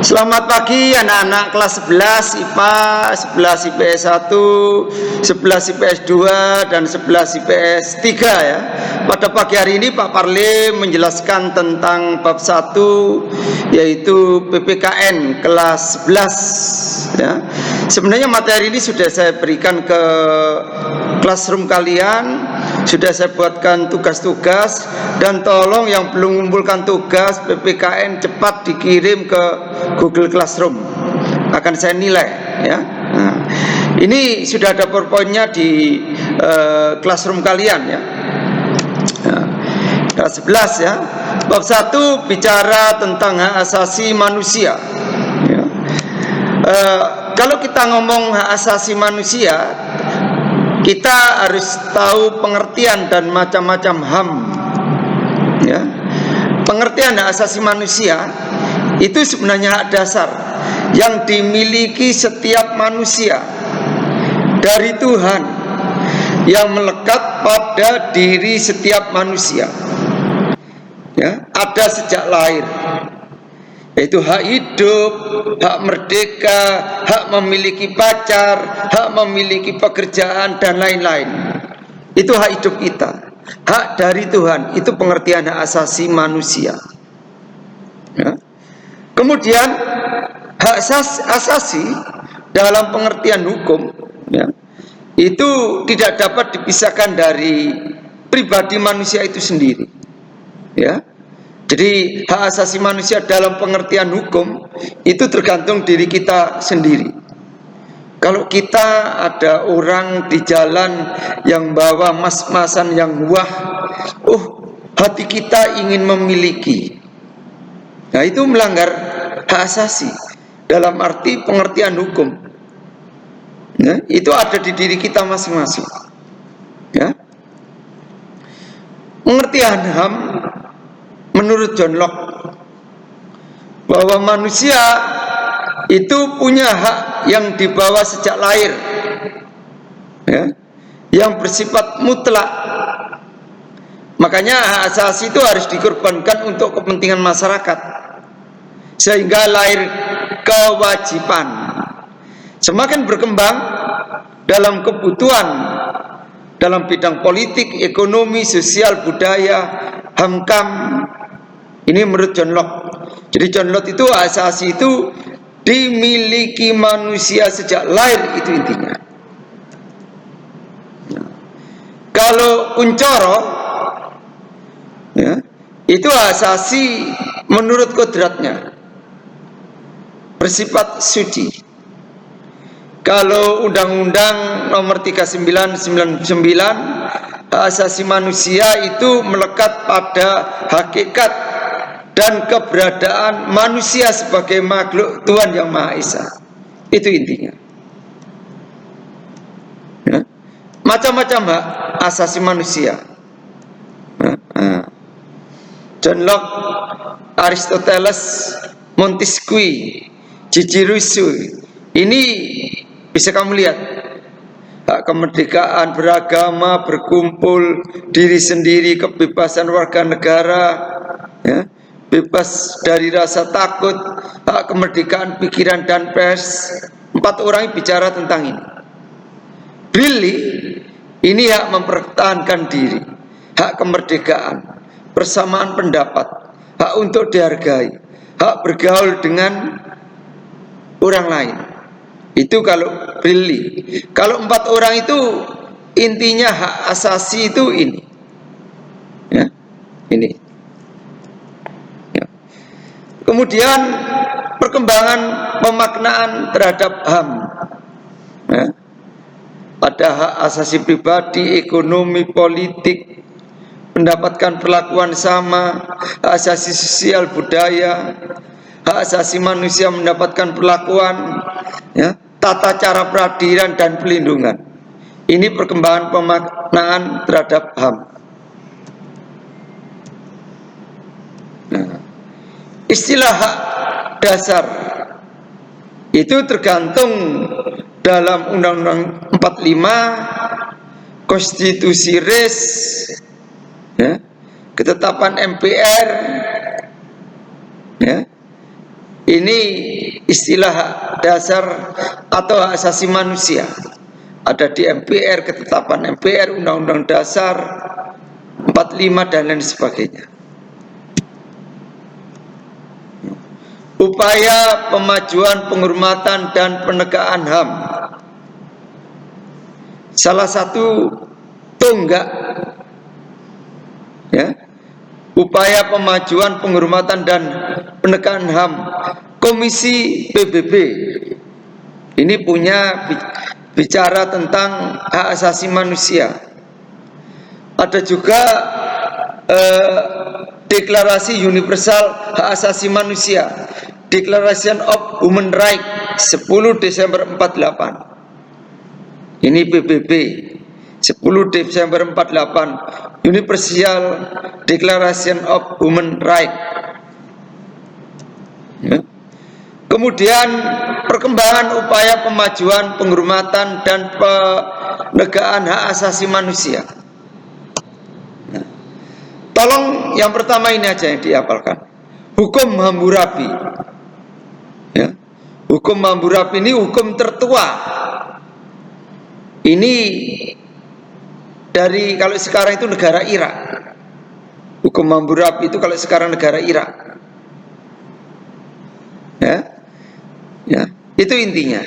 Selamat pagi anak-anak kelas 11 IPA, 11 IPS 1, 11 IPS 2, dan 11 IPS 3 ya. Pada pagi hari ini Pak Parlim menjelaskan tentang bab 1 yaitu PPKN kelas 11 ya. Sebenarnya materi ini sudah saya berikan ke classroom kalian, sudah saya buatkan tugas-tugas, dan tolong yang belum mengumpulkan tugas PPKN cepat dikirim ke Google Classroom, akan saya nilai ya. Nah, ini sudah ada PowerPoint-nya di classroom kalian ya. Nah, kelas 11 ya. Bab 1 bicara tentang hak asasi manusia ya. Kalau kita ngomong hak asasi manusia, kita harus tahu pengertian dan macam-macam HAM ya. Pengertian hak asasi manusia itu sebenarnya hak dasar yang dimiliki setiap manusia dari Tuhan, yang melekat pada diri setiap manusia ya, ada sejak lahir, yaitu hak hidup, hak merdeka, hak memiliki pacar, hak memiliki pekerjaan, dan lain-lain. Itu hak hidup kita, hak dari Tuhan. Itu pengertian hak asasi manusia ya. Kemudian hak asasi dalam pengertian hukum ya, itu tidak dapat dipisahkan dari pribadi manusia itu sendiri ya. Jadi hak asasi manusia dalam pengertian hukum itu tergantung diri kita sendiri. Kalau kita ada orang di jalan yang bawa mas-masan yang wah, hati kita ingin memiliki, nah itu melanggar hak asasi dalam arti pengertian hukum ya, itu ada di diri kita masing-masing ya. Pengertian HAM menurut John Locke bahwa manusia itu punya hak yang dibawa sejak lahir ya, yang bersifat mutlak. Makanya hak asasi itu harus dikorbankan untuk kepentingan masyarakat, sehingga lahir kewajiban. Semakin berkembang dalam kebutuhan dalam bidang politik, ekonomi, sosial, budaya, HAM-KAM, ini menurut John Locke. Jadi John Locke itu hak asasi itu dimiliki manusia sejak lahir, itu intinya. Kalau Kuncoro ya, itu hak asasi menurut kodratnya bersifat suci. Kalau Undang-Undang Nomor 3999 hak asasi manusia itu melekat pada hakikat dan keberadaan manusia sebagai makhluk Tuhan Yang Maha Esa. Itu intinya ya. Macam-macam hak asasi manusia. John Locke, Aristoteles, Montesquieu, Gigi Rousseau, ini bisa kamu lihat hak kemerdekaan beragama, berkumpul, diri sendiri, kebebasan warga negara ya, bebas dari rasa takut, hak kemerdekaan pikiran dan pers. 4 orang bicara tentang ini. Billy ini hak mempertahankan diri, hak kemerdekaan, persamaan pendapat, hak untuk dihargai, hak bergaul dengan orang lain. Itu kalau Billy. Kalau 4 orang itu intinya hak asasi itu ini ya, ini ya. Kemudian perkembangan pemaknaan terhadap HAM ya. Ada hak asasi pribadi, ekonomi, politik, mendapatkan perlakuan sama, hak asasi sosial, budaya, hak asasi manusia mendapatkan perlakuan ya, tata cara peradilan dan pelindungan. Ini perkembangan pemaknaan terhadap HAM. Nah, istilah hak dasar itu tergantung dalam Undang-Undang 45, Konstitusi RIS ya, ketetapan MPR ya, Ini istilah dasar atau hak asasi manusia. Ada di MPR, ketetapan MPR, Undang-Undang Dasar 45 dan lain sebagainya. Upaya pemajuan, penghormatan dan penegakan HAM. Salah satu tonggak ya, upaya pemajuan, penghormatan dan penegakan HAM Komisi PBB ini punya bicara tentang hak asasi manusia. Ada juga Deklarasi Universal Hak Asasi Manusia, Declaration of Human Rights 10 Desember 48. Ini PBB 10 Desember 48, Universal Declaration of Human Rights. Ya. Kemudian perkembangan upaya pemajuan, penghormatan dan penegakan hak asasi manusia. Tolong yang pertama ini aja yang dihafalkan. Hukum Hammurabi. Ya. Hukum Hammurabi ini hukum tertua. Ini dari kalau sekarang itu negara Irak. Hukum Hammurabi itu kalau sekarang negara Irak. Ya. Ya, itu intinya.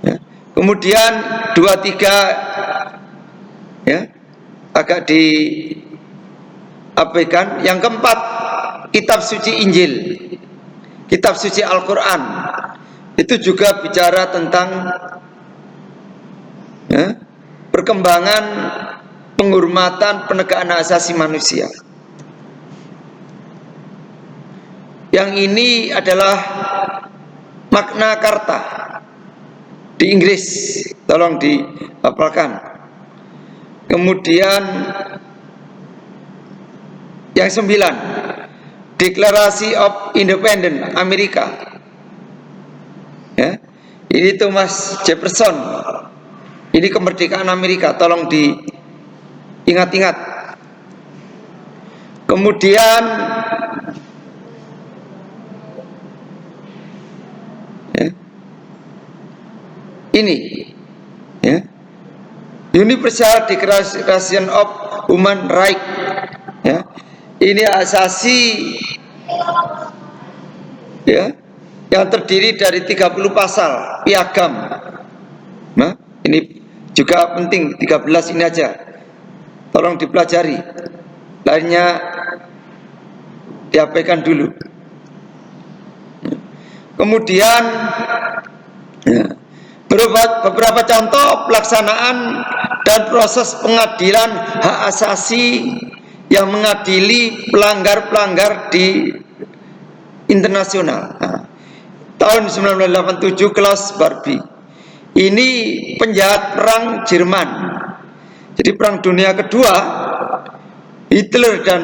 Ya. Kemudian 23 ya. Agak diabaikan. Yang keempat, kitab suci Injil, kitab suci Al-Quran, itu juga bicara tentang ya, perkembangan, penghormatan, penegakan hak asasi manusia. Yang ini adalah Magna Carta di Inggris, tolong dihafalkan. Kemudian yang 9, Deklarasi of Independence Amerika. Ya. Ini Thomas Jefferson. Ini kemerdekaan Amerika, tolong diingat-ingat. Kemudian ya, ini ya, Universal Declaration of Human Rights. Ya. Ini asasi ya, yang terdiri dari 30 pasal piagam. Nah, ini juga penting, 13 ini aja. Tolong dipelajari. Lainnya diabaikan dulu. Kemudian ya, beberapa contoh pelaksanaan dan proses pengadilan hak asasi yang mengadili pelanggar-pelanggar di internasional. Nah, tahun 1987 Klaus Barbie. Ini penjahat perang Jerman. Jadi perang dunia kedua, Hitler dan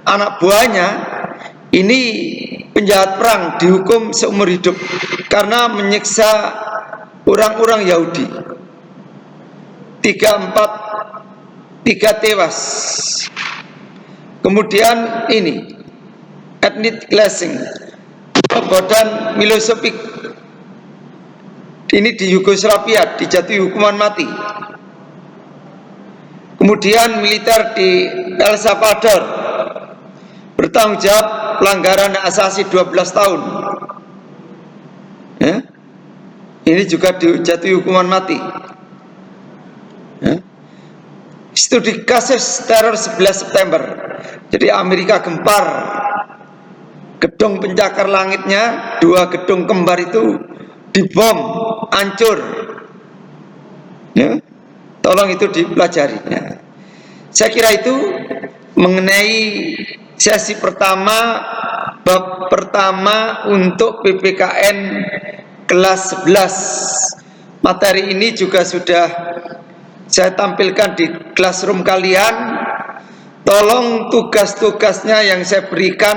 anak buahnya ini penjahat perang, dihukum seumur hidup karena menyiksa orang-orang Yahudi. 3 tewas. Kemudian ini ethnic cleansing, pengobatan Milosevic. Ini di Yugoslavia dijatuhi hukuman mati. Kemudian militer di El Salvador bertanggung jawab pelanggaran hak asasi 12 tahun. Ya. Ini juga dijatuhi hukuman mati. Ya. Studi kasus teror 11 September. Jadi Amerika gempar, gedung pencakar langitnya, 2 gedung kembar itu dibom, hancur. Ya. Tolong itu dipelajari. Ya. Saya kira itu mengenai sesi pertama, bab pertama untuk PPKN kelas 11. Materi ini juga sudah saya tampilkan di classroom kalian. Tolong tugas-tugasnya yang saya berikan,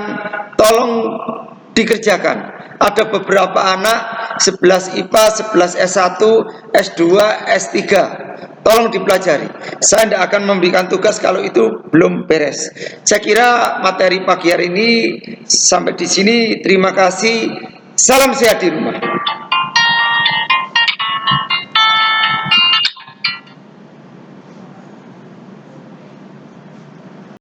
tolong dikerjakan. Ada beberapa anak 11 IPA, 11 S1, S2, S3. Tolong dipelajari. Saya tidak akan memberikan tugas kalau itu belum beres. Saya kira materi pagi hari ini sampai di sini. Terima kasih. Salam sehat di rumah.